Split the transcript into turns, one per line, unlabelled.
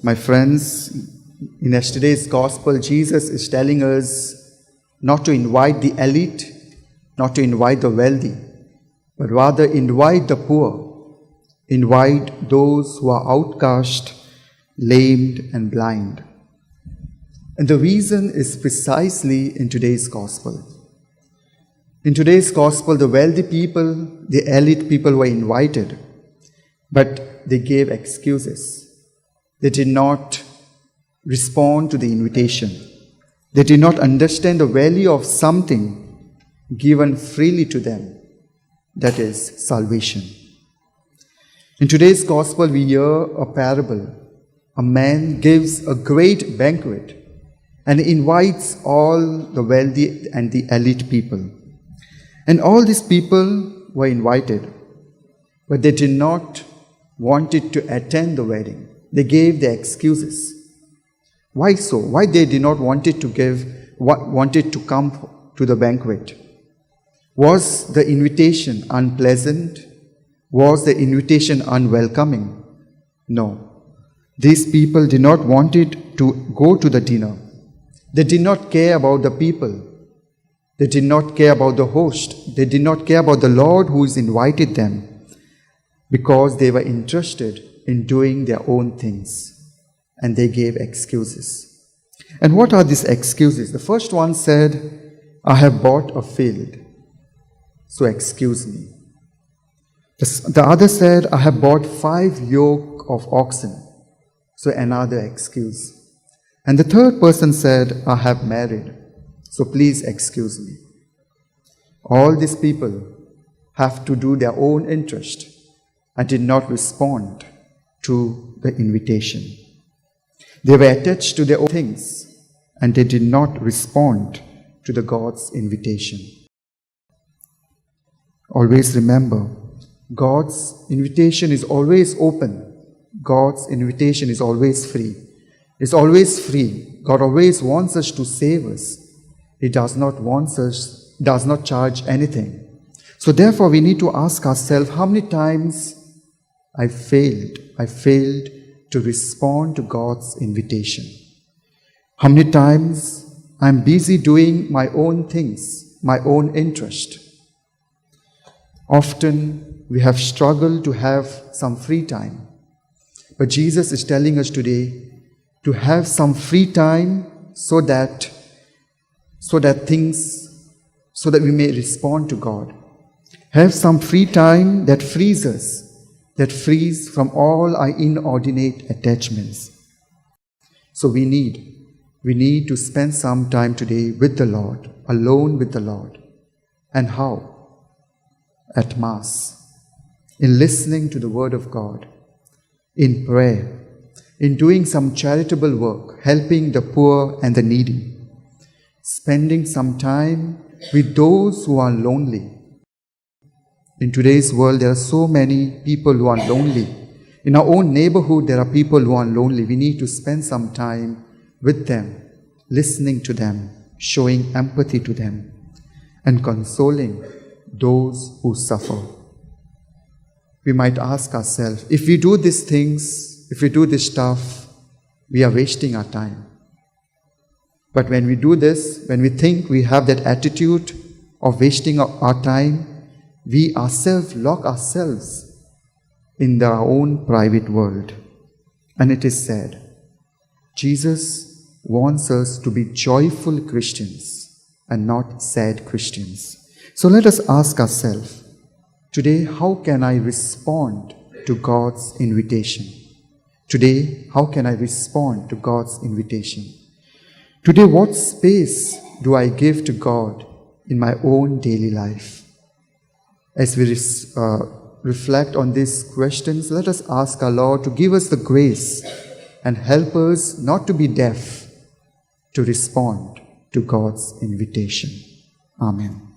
My friends, in yesterday's gospel, Jesus is telling us not to invite the elite, not to invite the wealthy, but rather invite the poor, invite those who are outcast, lamed and blind. And the reason is precisely in today's gospel. In today's gospel, the wealthy people, the elite people were invited, but they gave excuses. They did not respond to the invitation. They did not understand the value of something given freely to them, that is salvation. In today's gospel, we hear a parable. A man gives a great banquet and invites all the wealthy and the elite people. And all these people were invited, but they did not want to attend the wedding. They gave their excuses. Why so? Why they did not wanted to come to the banquet? Was the invitation unpleasant? Was the invitation unwelcoming? No. These people did not want to go to the dinner. They did not care about the people. They did not care about the host. They did not care about the Lord who has invited them, because they were interested in doing their own things, and they gave excuses. And what are these excuses? The first one said, I have bought a field, so excuse me. The other said, I have bought 5 yoke of oxen, so another excuse. And the third person said, I have married, so please excuse me. All these people have to do their own interest and did not respond to the invitation. They were attached to their own things and they did not respond to the God's invitation. Always remember, God's invitation is always open. God's invitation is always free. It's always free. God always wants us to save us. He does not charge anything. So therefore we need to ask ourselves, how many times I failed to respond to God's invitation? How many times I'm busy doing my own things, my own interest? Often we have struggled to have some free time. But Jesus is telling us today to have some free time so that we may respond to God. Have some free time that frees us, that frees from all our inordinate attachments. So we need to spend some time today with the Lord, alone with the Lord. And how? At Mass, in listening to the Word of God, in prayer, in doing some charitable work, helping the poor and the needy, spending some time with those who are lonely. In today's world, there are so many people who are lonely. In our own neighborhood, there are people who are lonely. We need to spend some time with them, listening to them, showing empathy to them, and consoling those who suffer. We might ask ourselves, if we do these things, if we do this stuff, we are wasting our time. But when we do this, when we think we have that attitude of wasting our time, we ourselves lock ourselves in our own private world. And it is said, Jesus wants us to be joyful Christians and not sad Christians. So let us ask ourselves, today, how can I respond to God's invitation? Today, how can I respond to God's invitation? Today, what space do I give to God in my own daily life? As we reflect on these questions, let us ask our Lord to give us the grace and help us not to be deaf, to respond to God's invitation. Amen.